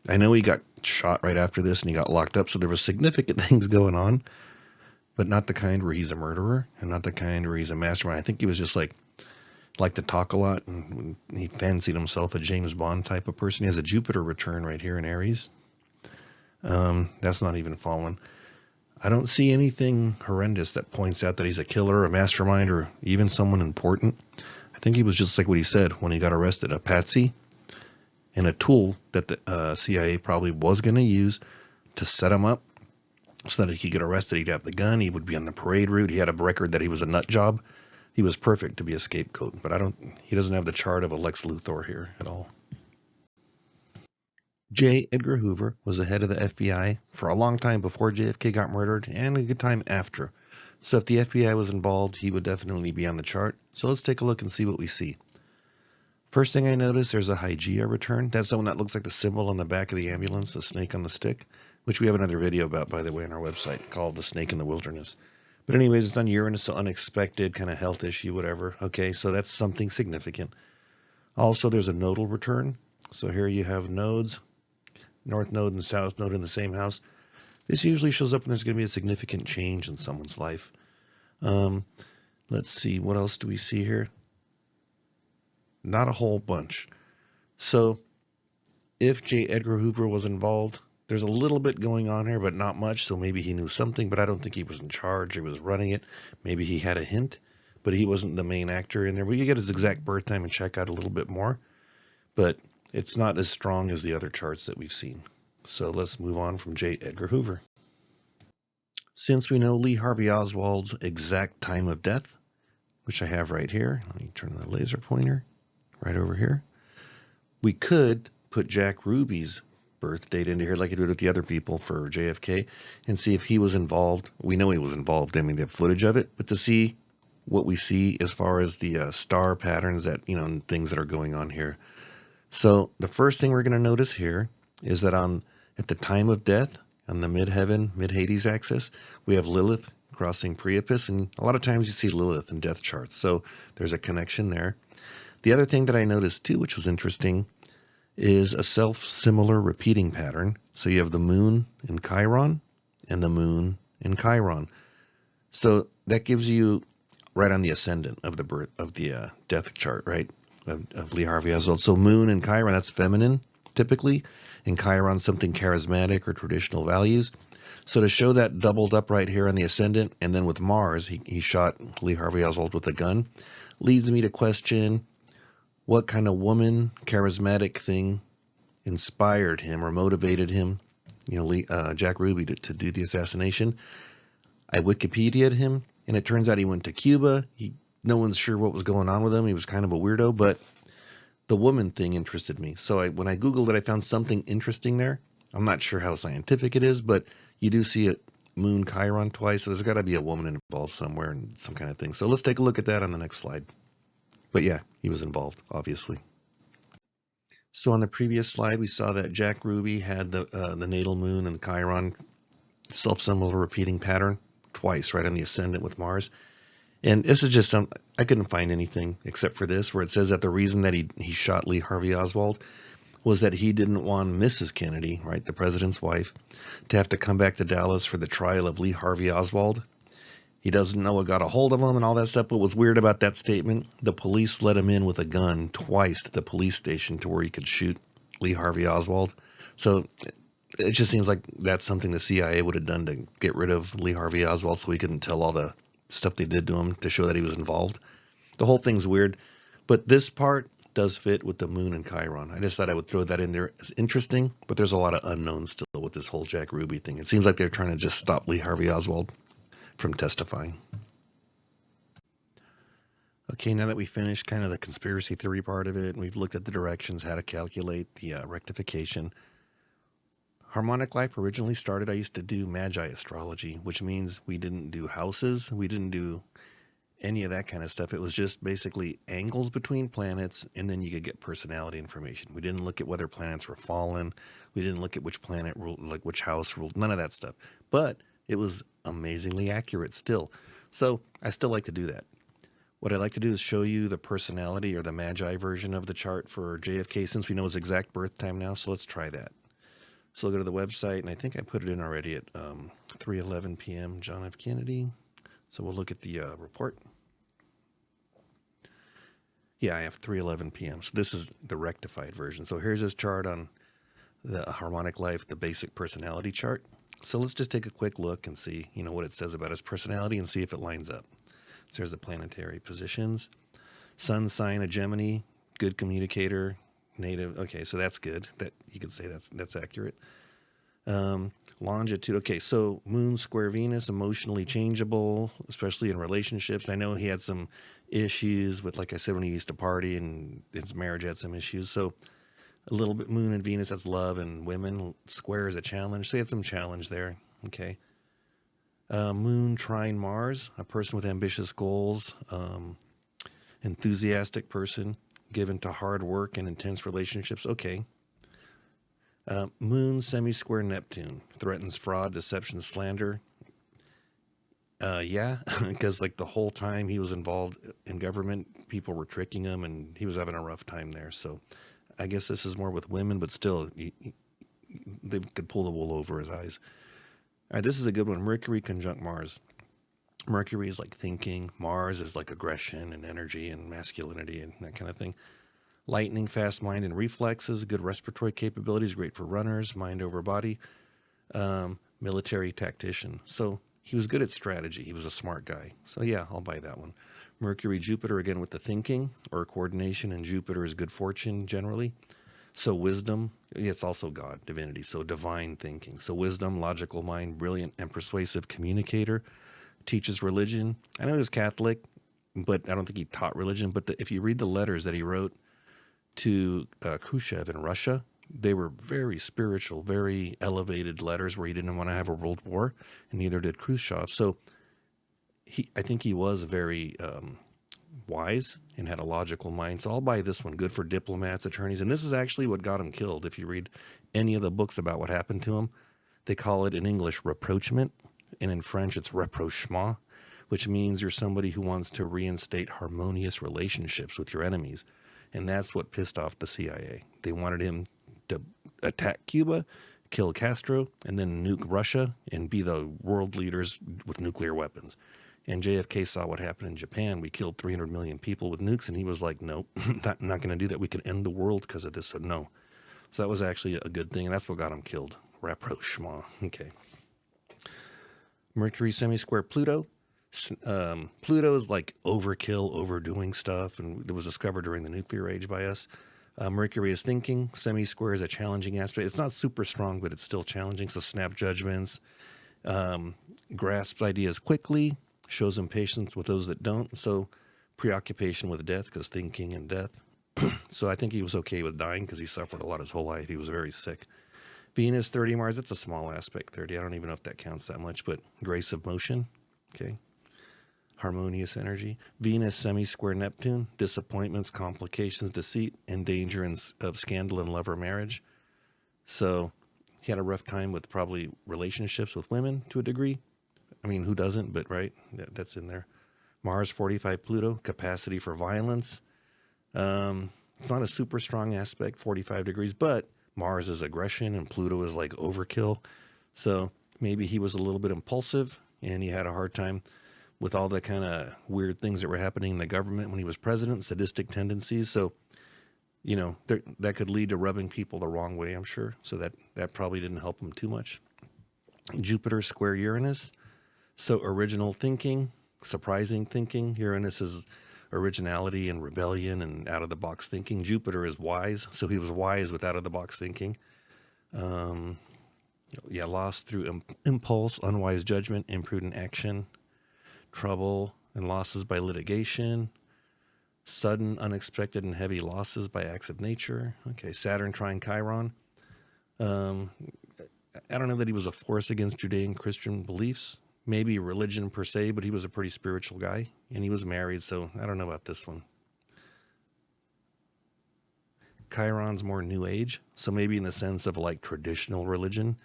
I know he got shot right after this and he got locked up, so there were significant things going on, but not the kind where he's a murderer and not the kind where he's a mastermind. I think he was just like to talk a lot, and he fancied himself a James Bond type of person. He has a Jupiter return right here in Aries. That's not even fallen. I don't see anything horrendous that points out that he's a killer, a mastermind, or even someone important. I think he was just like what he said when he got arrested, a patsy and a tool that the CIA probably was going to use to set him up so that if he could get arrested, he'd have the gun, he would be on the parade route. He had a record that he was a nut job. He was perfect to be a scapegoat, but he doesn't have the chart of a Lex Luthor here at all. J. Edgar Hoover was the head of the FBI for a long time before JFK got murdered and a good time after. So if the FBI was involved, he would definitely be on the chart. So let's take a look and see what we see. First thing I notice, there's a Hygeia return. That's the one that looks like the symbol on the back of the ambulance, the snake on the stick, which we have another video about, by the way, on our website called The Snake in the Wilderness. But anyways, it's on Uranus, so unexpected kind of health issue, whatever. Okay, so that's something significant. Also, there's a nodal return. So here you have nodes, north node and south node in the same house. This usually shows up when there's going to be a significant change in someone's life. Let's see, what else do we see here? Not a whole bunch. So if J. Edgar Hoover was involved, there's a little bit going on here, but not much. So maybe he knew something, but I don't think he was in charge. He was running it. Maybe he had a hint, but he wasn't the main actor in there. But you get his exact birth time and check out a little bit more. But it's not as strong as the other charts that we've seen. So let's move on from J. Edgar Hoover. Since we know Lee Harvey Oswald's exact time of death, which I have right here, let me turn the laser pointer right over here. We could put Jack Ruby's birth date into here like I did with the other people for JFK and see if he was involved. We know he was involved. I mean, they have footage of it, but to see what we see as far as the star patterns that, and things that are going on here. So the first thing we're going to notice here is that at the time of death, on the mid-heaven, mid-Hades axis, we have Lilith crossing Priapus, and a lot of times you see Lilith in death charts. So there's a connection there. The other thing that I noticed too, which was interesting, is a self-similar repeating pattern. So you have the moon in Chiron and the moon in Chiron. So that gives you right on the ascendant of the birth of the death chart, right? Of Lee Harvey Oswald. So moon in Chiron, that's feminine typically. In Chiron, something charismatic or traditional values. So to show that doubled up right here on the ascendant, and then with Mars, he shot Lee Harvey Oswald with a gun, leads me to question what kind of woman, charismatic thing inspired him or motivated him, Jack Ruby, to do the assassination. I Wikipedia'd him, and it turns out he went to Cuba. No one's sure what was going on with him. He was kind of a weirdo, but the woman thing interested me. So when I Googled it, I found something interesting there. I'm not sure how scientific it is, but you do see it moon Chiron twice, so there's got to be a woman involved somewhere and some kind of thing. So let's take a look at that on the next slide. But yeah, he was involved, obviously. So on the previous slide, we saw that Jack Ruby had the natal moon and the Chiron self-similar repeating pattern twice, right on the ascendant with Mars. And this is just I couldn't find anything except for this, where it says that the reason that he shot Lee Harvey Oswald was that he didn't want Mrs. Kennedy, right, the president's wife, to have to come back to Dallas for the trial of Lee Harvey Oswald. He doesn't know what got a hold of him and all that stuff. But what's weird about that statement, the police let him in with a gun twice to the police station to where he could shoot Lee Harvey Oswald. So it just seems like that's something the CIA would have done to get rid of Lee Harvey Oswald so he couldn't tell all the stuff they did to him to show that he was involved. The whole thing's weird. But this part does fit with the moon and Chiron. I just thought I would throw that in there as interesting, but there's a lot of unknowns still with this whole Jack Ruby thing. It seems like they're trying to just stop Lee Harvey Oswald from testifying. Okay, now that we finished kind of the conspiracy theory part of it, and we've looked at the directions, how to calculate the rectification. Harmonic Life originally started, I used to do Magi astrology, which means we didn't do houses, we didn't do any of that kind of stuff. It was just basically angles between planets, and then you could get personality information. We didn't look at whether planets were fallen. We didn't look at which planet ruled, like which house ruled, none of that stuff. But it was amazingly accurate still. So I still like to do that. What I like to do is show you the personality or the Magi version of the chart for JFK, since we know his exact birth time now. So let's try that. So I'll go to the website, and I think I put it in already at 3:11 p.m. John F. Kennedy. So we'll look at the report. Yeah, I have 3:11 p.m. So this is the rectified version. So here's his chart on the Harmonic Life, the basic personality chart. So let's just take a quick look and see, what it says about his personality and see if it lines up. So here's the planetary positions. Sun sign of Gemini, good communicator, native. Okay, so that's good. That you could say that's accurate. Longitude. Okay, so Moon square Venus, emotionally changeable, especially in relationships. I know he had some issues with, like I said, when he used to party and his marriage had some issues. So a little bit Moon and Venus, that's love and women. Square is a challenge. So he had some challenge there. Okay. Moon trine Mars, a person with ambitious goals, enthusiastic person, given to hard work and intense relationships. Okay. Moon semi-square Neptune, threatens fraud, deception, slander. Yeah, because like the whole time he was involved in government, people were tricking him and he was having a rough time there. So I guess this is more with women, but still they could pull the wool over his eyes. All right, this is a good one. Mercury conjunct Mars. Mercury is like thinking. Mars is like aggression and energy and masculinity and that kind of thing. Lightning, fast mind and reflexes, good respiratory capabilities, great for runners, mind over body. Military tactician. So he was good at strategy. He was a smart guy. So yeah, I'll buy that one. Mercury, Jupiter, again with the thinking or coordination, and Jupiter is good fortune generally. So wisdom, it's also God, divinity, so divine thinking. So wisdom, logical mind, brilliant and persuasive communicator, teaches religion. I know he was Catholic, but I don't think he taught religion. But if you read the letters that he wrote to Khrushchev in Russia, they were very spiritual, very elevated letters where he didn't want to have a world war, and neither did Khrushchev. So I think he was very wise and had a logical mind. So I'll buy this one. Good for diplomats, attorneys. And this is actually what got him killed. If you read any of the books about what happened to him, they call it in English rapprochement, and in French it's rapprochement, which means you're somebody who wants to reinstate harmonious relationships with your enemies. And that's what pissed off the CIA. They wanted him to attack Cuba, kill Castro, and then nuke Russia and be the world leaders with nuclear weapons. And JFK saw what happened in Japan. We killed 300 million people with nukes, and he was like, nope, not going to do that. We can end the world because of this. So no. So that was actually a good thing, and that's what got him killed. Rapprochement. Okay. Mercury semi-square Pluto. Pluto is like overkill, overdoing stuff, and it was discovered during the nuclear age by us. Mercury is thinking. Semi-square is a challenging aspect. It's not super strong, but it's still challenging. So snap judgments, grasps ideas quickly, shows impatience with those that don't. So preoccupation with death, because thinking and death. So I think he was okay with dying because he suffered a lot his whole life. He was very sick. Venus, 30 Mars, that's a small aspect, 30. I don't even know if that counts that much, but grace of motion. Okay. Harmonious energy. Venus, semi-square Neptune, disappointments, complications, deceit, and danger of scandal in love or marriage. So he had a rough time with probably relationships with women to a degree. I mean, who doesn't, but right, that's in there. Mars, 45 Pluto, capacity for violence. It's not a super strong aspect, 45 degrees, but Mars is aggression and Pluto is like overkill. So maybe he was a little bit impulsive and he had a hard time with all the kind of weird things that were happening in the government when he was president, sadistic tendencies. So, you know, that could lead to rubbing people the wrong way, I'm sure. So that probably didn't help him too much. Jupiter square Uranus. So original thinking, surprising thinking. Uranus is originality and rebellion and out-of-the-box thinking. Jupiter is wise. So he was wise with out-of-the-box thinking. Lost through impulse, unwise judgment, imprudent action. Trouble and losses by litigation, sudden, unexpected, and heavy losses by acts of nature. Okay, Saturn trine Chiron. I don't know that he was a force against Judean-Christian beliefs, maybe religion per se, but he was a pretty spiritual guy, and he was married, so I don't know about this one. Chiron's more New Age, so maybe in the sense of like traditional religion,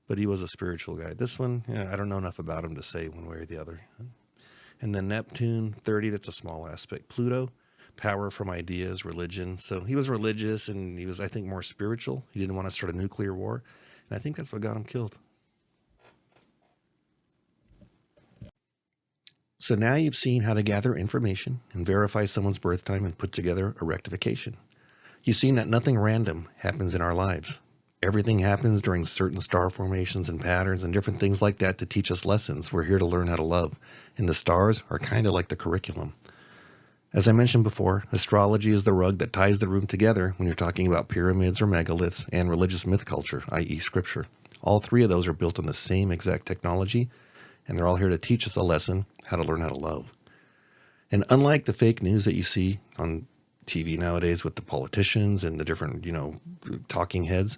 but he was a spiritual guy. This one, I don't know enough about him to say one way or the other. And then Neptune, 30, that's a small aspect. Pluto, power from ideas, religion. So he was religious and he was, I think, more spiritual. He didn't want to start a nuclear war. And I think that's what got him killed. So now you've seen how to gather information and verify someone's birth time and put together a rectification. You've seen that nothing random happens in our lives. Everything happens during certain star formations and patterns and different things like that to teach us lessons. We're here to learn how to love. And the stars are kind of like the curriculum. As I mentioned before, astrology is the rug that ties the room together when you're talking about pyramids or megaliths and religious myth culture, i.e. scripture. All three of those are built on the same exact technology, and they're all here to teach us a lesson, how to learn how to love. And unlike the fake news that you see on TV nowadays with the politicians and the different, talking heads,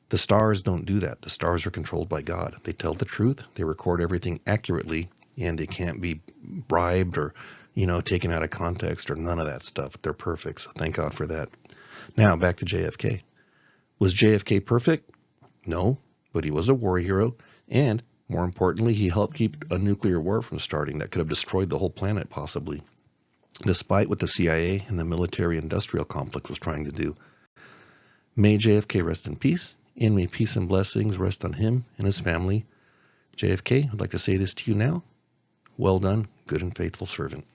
the stars don't do that. The stars are controlled by God. They tell the truth. They record everything accurately, and they can't be bribed or, taken out of context or none of that stuff. They're perfect. So thank God for that. Now back to JFK. Was JFK perfect? No, but he was a war hero. And more importantly, he helped keep a nuclear war from starting that could have destroyed the whole planet possibly, despite what the CIA and the military-industrial complex was trying to do. May JFK rest in peace. And may peace and blessings rest on him and his family. JFK, I'd like to say this to you now. Well done, good and faithful servant.